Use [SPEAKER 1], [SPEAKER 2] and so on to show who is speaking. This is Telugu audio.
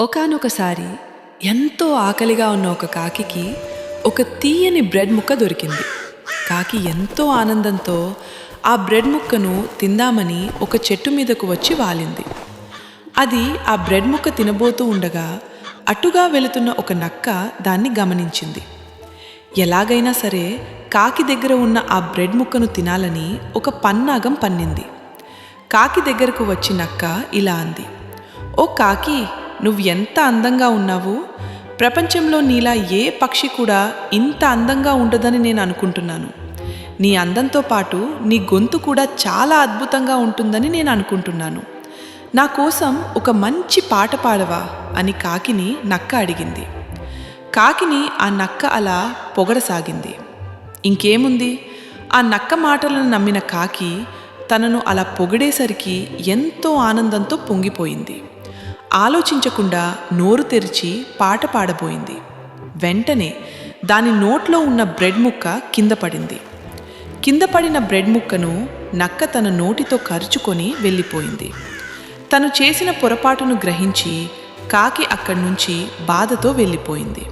[SPEAKER 1] ఒకానొకసారి ఎంతో ఆకలిగా ఉన్న ఒక కాకికి ఒక తీయని బ్రెడ్ ముక్క దొరికింది. కాకి ఎంతో ఆనందంతో ఆ బ్రెడ్ ముక్కను తిందామని ఒక చెట్టు మీదకు వచ్చి వాలింది. అది ఆ బ్రెడ్ ముక్క తినబోతూ ఉండగా అటుగా వెళుతున్న ఒక నక్క దాన్ని గమనించింది. ఎలాగైనా సరే కాకి దగ్గర ఉన్న ఆ బ్రెడ్ ముక్కను తినాలని ఒక పన్నాగం పన్నింది. కాకి దగ్గరకు వచ్చి నక్క ఇలా అంది, "ఓ కాకి, నువ్వు ఎంత అందంగా ఉన్నావు! ప్రపంచంలో నీలా ఏ పక్షి కూడా ఇంత అందంగా ఉండదని నేను అనుకుంటున్నాను. నీ అందంతో పాటు నీ గొంతు కూడా చాలా అద్భుతంగా ఉంటుందని నేను అనుకుంటున్నాను. నా కోసం ఒక మంచి పాట పాడవా?" అని కాకిని నక్క అడిగింది. కాకిని ఆ నక్క అలా పొగడసాగింది. ఇంకేముంది, ఆ నక్క మాటలను నమ్మిన కాకి తనను అలా పొగిడేసరికి ఎంతో ఆనందంతో పొంగిపోయింది. ఆలోచించకుండా నోరు తెరిచి పాట పాడబోయింది. వెంటనే దాని నోట్లో ఉన్న బ్రెడ్ ముక్క కింద పడింది. కింద పడిన బ్రెడ్ ముక్కను నక్క తన నోటితో కరుచుకొని వెళ్ళిపోయింది. తను చేసిన పొరపాటును గ్రహించి కాకి అక్కడి నుంచి బాధతో వెళ్ళిపోయింది.